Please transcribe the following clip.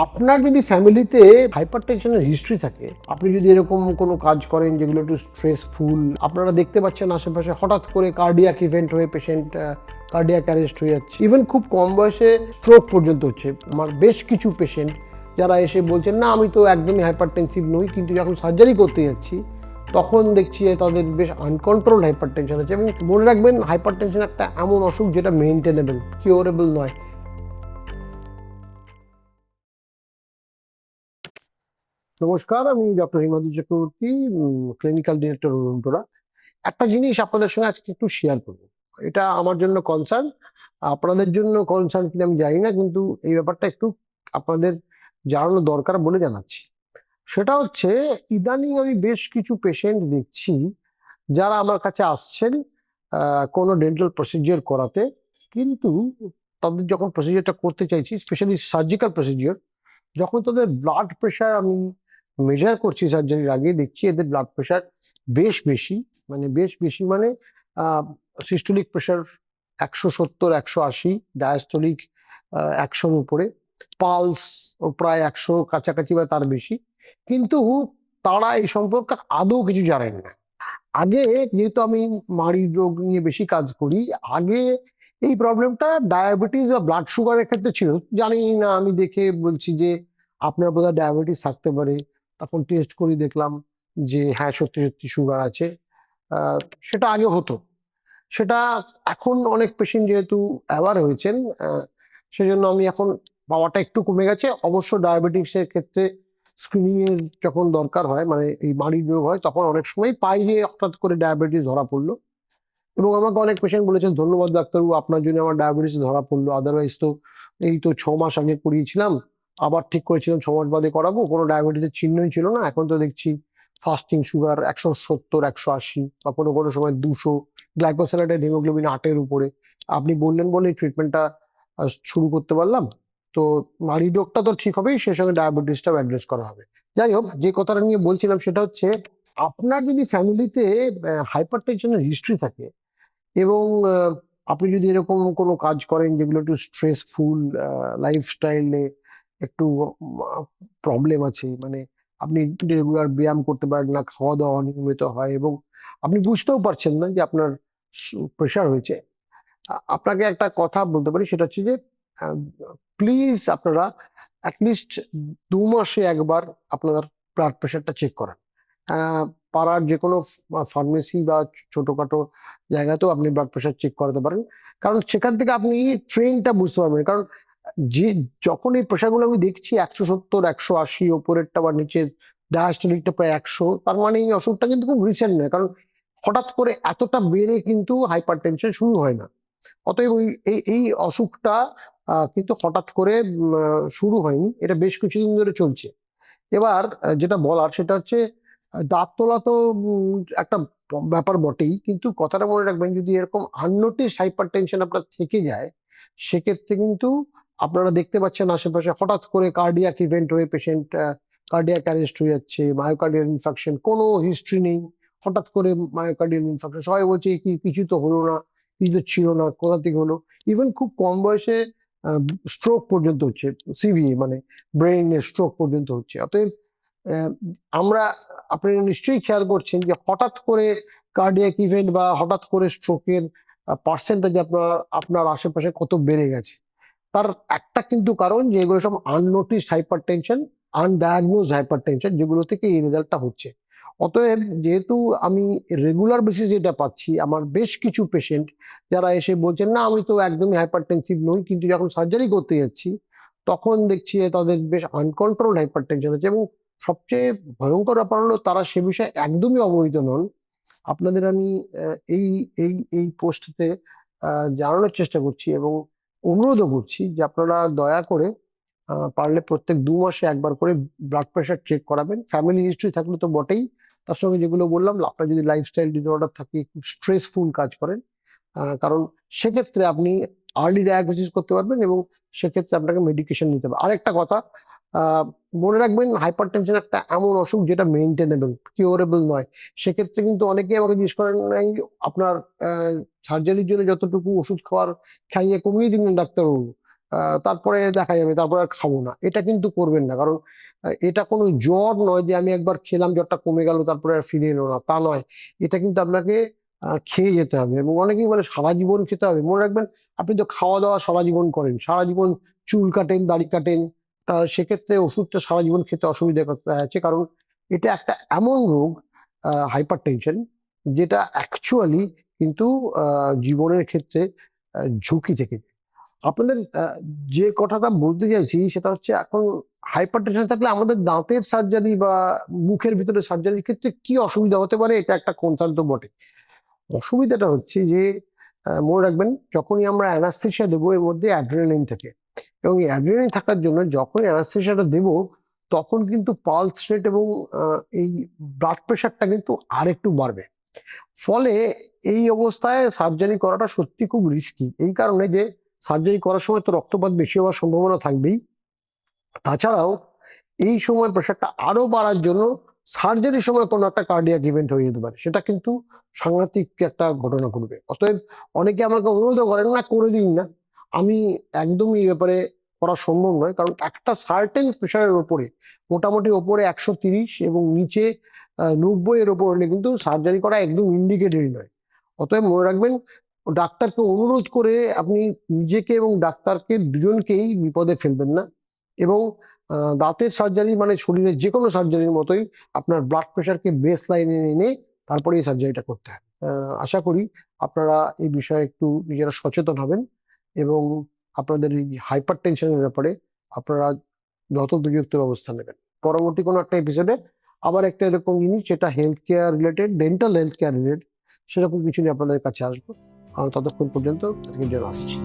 আপনার যদি ফ্যামিলিতে হাইপার টেনশনের হিস্ট্রি থাকে, আপনি যদি এরকম কোনো কাজ করেন যেগুলো একটু স্ট্রেসফুল, আপনারা দেখতে পাচ্ছেন আশেপাশে হঠাৎ করে কার্ডিয়াক ইভেন্ট হয়ে পেশেন্ট কার্ডিয়াক অ্যারেস্ট হয়ে যাচ্ছে, ইভেন খুব কম বয়সে স্ট্রোক পর্যন্ত হচ্ছে। আমার বেশ কিছু পেশেন্ট যারা এসে বলছেন না আমি তো একদমই হাইপার টেনসিভ নই, কিন্তু যখন সার্জারি করতে যাচ্ছি তখন দেখছি যে তাদের বেশ আনকন্ট্রোল হাইপার টেনশন আছে। এবং মনে রাখবেন, হাইপার টেনশন একটা এমন অসুখ যেটা মেনটেনেবল, কিওরেবল নয়। নমস্কার, আমি doctor Himadri Chakraborty, clinical director অরুণটোরা। একটা জিনিস আপনাদের সঙ্গে আজকে একটু শেয়ার করব। এটা আমার জন্য কনসার্ন, আপনাদের জন্য কনসার্ন কিনা আমি জানি না, কিন্তু এই ব্যাপারটা একটু আপনাদের জানানো দরকার বলে জানাচ্ছি। সেটা হচ্ছে, ইদানিং আমি বেশ কিছু পেশেন্ট দেখছি যারা আমার কাছে আসছেন কোনো ডেন্টাল প্রসিজিওর করাতে, কিন্তু তাদের যখন প্রসিজিওরটা করতে চাইছি, স্পেশালি সার্জিক্যাল প্রসিজিওর, যখন তাদের ব্লাড প্রেশার আমি মেজার করছি সার্জারির আগে, দেখছি এদের ব্লাড প্রেশার বেশ বেশি। বেশ বেশি মানে সিস্টোলিক প্রেশার 170 180, ডায়াস্টোলিক 100-র উপরে, পালস ও প্রায় 100 কাছাকাছি বা তার বেশি। কিন্তু তারা এই সম্পর্কে আদৌ কিছু জানেন না। আগে, যেহেতু আমি মাড়ির রোগ নিয়ে বেশি কাজ করি, আগে এই প্রবলেমটা ডায়াবেটিস বা ব্লাড সুগারের ক্ষেত্রে ছিল। জানি না, আমি দেখে বলছি যে আপনার বোধহয় ডায়াবেটিস থাকতে পারে। তখন টেস্ট করে দেখলাম যে হ্যাঁ, সত্যি সত্যি সুগার আছে। আহ, সেটা আগে হতো। সেটা এখন অনেক পেশেন্ট যেহেতু অ্যাওয়ার হয়েছেন, সেজন্য আমি এখন পাওয়াটা একটু কমে গেছে। অবশ্য ডায়াবেটিক্সের ক্ষেত্রে স্ক্রিনিং এর যখন দরকার হয়, মানে এই মাড়ির রোগ হয়, তখন অনেক সময় পাই যে হঠাৎ করে ডায়াবেটিস ধরা পড়লো। এবং আমাকে অনেক পেশেন্ট বলেছেন, ধন্যবাদ ডাক্তারবাবু, আপনার জন্য আমার ডায়াবেটিস ধরা পড়লো, আদারওয়াইজ তো এই তো 6 মাস আগে করিয়েছিলাম, আবার ঠিক করেছিলাম 6 মাস বাদে করাবো, কোনো ডায়াবেটিসের চিহ্নই ছিল না। এখন তো দেখছি ফাস্টিং সুগার 170 180 বা কোনো কোনো সময় 200, গ্লাইকোসাইলেটেড হিমোগ্লোবিন 8-এর উপরে। আপনি বললেন বলে ট্রিটমেন্টটা শুরু করতে পারলাম। তো মাড়ি রোগটা তো ঠিক হবেই, সেই সঙ্গে ডায়াবেটিসটাও অ্যাড্রেস করা হবে। যাই হোক, যে কথাটা নিয়ে বলছিলাম সেটা হচ্ছে, আপনার যদি ফ্যামিলিতে হাইপার টেনশনের হিস্ট্রি থাকে এবং আপনি যদি এরকম কোনো কাজ করেন যেগুলো একটু স্ট্রেসফুল, লাইফস্টাইলে একটু প্রবলেম আছে, আপনি রেগুলার ব্যায়াম করতে পারেন না, খাওয়া দাওয়া অনিয়মিত হয়, এবং আপনি বুঝতেও পারছেন না যে আপনার প্রেশার হয়েছে, আপনাকে একটা কথা বলতে পারি। সেটা হচ্ছে যে প্লিজ আপনারা অ্যাটলিস্ট 2 মাসে একবার আপনার ব্লাড প্রেশারটা চেক করান। আহ, পাড়ার যে কোনো ফার্মেসি বা ছোটখাটো জায়গাতেও আপনি ব্লাড প্রেশার চেক করাতে পারেন। কারণ সেখান থেকে আপনি ট্রেনটা বুঝতে পারবেন। কারণ যে যখন এই প্রেশারগুলো আমি দেখছি 170 180 ওপরেরটা বা নিচের ডায়াস্টোলিকটা প্রায় 100, তার মানে এই অসুখটা কিন্তু খুব রিসেন্ট নয়। কারণ হঠাৎ করে এতটা বেড়ে কিন্তু হাইপার টেনশন শুরু হয় না। অতএব এই এই অসুখটা কিন্তু হঠাৎ করে শুরু হয়নি, এটা বেশ কিছুদিন ধরে চলছে। এবার যেটা বলার সেটা হচ্ছে, দাঁত তোলা তো একটা ব্যাপার বটেই, কিন্তু কথাটা মনে রাখবেন, যদি এরকম আননোটিস হাইপার টেনশন আপনার থেকে যায়, সেক্ষেত্রে কিন্তু আপনারা দেখতে পাচ্ছেন আশেপাশে হঠাৎ করে কার্ডিয়াক ইভেন্ট হয়ে পেশেন্ট কার্ডিয়াক অ্যারেস্ট হয়ে যাচ্ছে, মায়োকার্ডিয়াল ইনফাকশন, কোনো হিস্ট্রি নেই, হঠাৎ করে মায়োকার্ডিয়াল ইনফাকশন, সবাই বলছে কি কিছু তো হলো না, কিছু তো ছিল না, কোথা থেকে হলো। ইভেন খুব কম বয়সে স্ট্রোক পর্যন্ত হচ্ছে, সিভিএ মানে ব্রেইনের স্ট্রোক পর্যন্ত হচ্ছে। অতএব আহ, আমরা, আপনি নিশ্চয়ই খেয়াল করছেন যে হঠাৎ করে কার্ডিয়াক ইভেন্ট বা হঠাৎ করে স্ট্রোকের পার্সেন্টেজ আপনার আপনার আশেপাশে কত বেড়ে গেছে। তার একটা কিন্তু কারণ যে এগুলো সব unnoticed hypertension, undiagnosed hypertension, যেগুলো থেকে এই রেজাল্টটা হচ্ছে। অতএব যেহেতু আমি রেগুলার বেসিস এটা পাচ্ছি, আমার বেশ কিছু পেশেন্ট যারা এসে বলছেন না আমি তো একদমই হাইপার টেনসিভ নই, কিন্তু যখন সার্জারি করতে যাচ্ছি তখন দেখছি যে তাদের বেশ আনকন্ট্রোল হাইপার টেনশন আছে। এবং সবচেয়ে ভয়ঙ্কর ব্যাপার হলো, তারা সে বিষয়ে একদমই অবহিত নন। আপনাদের আমি এই এই এই পোস্টে জানানোর চেষ্টা করছি এবং অনুরোধও করছি যে আপনারা দয়া করে পারলে প্রত্যেক 2 মাসে একবার করে ব্লাড প্রেশার চেক করাবেন। ফ্যামিলি হিস্ট্রি থাকলে তো বটেই, তার সঙ্গে যেগুলো বললাম, আপনার যদি লাইফস্টাইল ডিসঅর্ডার থাকে, খুব স্ট্রেসফুল কাজ করেন, কারণ সেক্ষেত্রে আপনি আর্লি ডায়াগনোসিস করতে পারবেন এবং সেক্ষেত্রে আপনাকে মেডিকেশন নিতে হবে। আরেকটা কথা, আহ, মনে রাখবেন, হাইপার টেনশন একটা এমন অসুখ যেটা মেনটেনেবল, কিওরেবল নয়। সেক্ষেত্রে কিন্তু অনেকেই আমাকে জিজ্ঞেস করেন, "এই আপনার সার্জারির জন্য যতটুকু ওষুধ খাওয়ার খাইয়ে কমিয়ে দিলেন ডাক্তারবাবু, তারপরে দেখা যাবে, তারপরে আর খাবো না, এটা কিন্তু করবেন না। কারণ এটা কোনো জ্বর নয় যে আমি একবার খেলাম জ্বরটা কমে গেল তারপরে আর ফিরে এলো না, তা নয়। এটা কিন্তু আপনাকে খেয়ে যেতে হবে। এবং অনেকেই বলে সারা জীবন খেতে হবে। মনে রাখবেন, আপনি তো খাওয়া দাওয়া সারা জীবন করেন, সারা জীবন চুল কাটেন, দাড়ি কাটেন, তা সেক্ষেত্রে ওষুধটা সারা জীবন খেতে অসুবিধা করতে আছে। কারণ এটা একটা এমন রোগ, হাইপার টেনশন, যেটা অ্যাকচুয়ালি কিন্তু জীবনের ক্ষেত্রে ঝুঁকি থেকে যায়। আপনাদের যে কথাটা বলতে চাইছি সেটা হচ্ছে, এখন হাইপার টেনশন থাকলে আমাদের দাঁতের সার্জারি বা মুখের ভিতরে সার্জারির ক্ষেত্রে কি অসুবিধা হতে পারে, এটা একটা কনসার্ন তো বটে। অসুবিধাটা হচ্ছে যে মনে রাখবেন, যখনই আমরা অ্যানাস্থেসিয়া দেবো এর মধ্যে অ্যাড্রেনালিন থাকে, এবং এই অ্যাড্রেনালিন থাকার জন্য যখনই অ্যানাস্থেসিয়াটা দেবো তখন কিন্তু পালস রেট এবং এই ব্লাড প্রেশারটা কিন্তু আর একটু বাড়বে। ফলে এই অবস্থায় সার্জারি করাটা সত্যি খুব রিস্কি, এই কারণে যে সার্জারি করার সময় তো রক্তপাত বেশি হওয়ার সম্ভাবনা থাকবেই। তাছাড়াও এই সময় প্রেশারটা আরো বাড়ার জন্য সার্জারির সময় কোনো একটা কার্ডিয়াক ইভেন্ট হয়ে যেতে পারে, সেটা কিন্তু সাংঘাতিক একটা ঘটনা ঘটবে। অতএব অনেকে আমাকে অনুরোধ করেন, না করে দিন না, আমি একদমই এই ব্যাপারে করা সম্ভব নয়। কারণ একটা সার্টেন প্রেশারের ওপরে, মোটামুটি ওপরে 130 এবং নিচে 90 এর ওপর হলে কিন্তু সার্জারি করা একদম ইন্ডিকেটেডই নয়। অতএব মনে রাখবেন, ডাক্তারকে অনুরোধ করে আপনি নিজেকে এবং ডাক্তারকে দুজনকেই বিপদে ফেলবেন না। এবং দাঁতের সার্জারি মানে শরীরের যে কোনো সার্জারির মতোই আপনার ব্লাড প্রেশারকে বেস লাইনে এনে তারপরে এই সার্জারিটা করতে হয়। আশা করি আপনারা এই বিষয়ে একটু নিজেরা সচেতন হবেন এবং আপনাদের এই হাইপার টেনশনের ব্যাপারে আপনারা যত উপযুক্ত ব্যবস্থা নেবেন। পরবর্তী কোনো একটা এপিসোডে আবার একটা এরকম জিনিস, যেটা health care related, dental health care related, সেরকম কিছু নিয়ে আপনাদের কাছে আসবো। ততক্ষণ পর্যন্ত আজকের জন্য আসছি।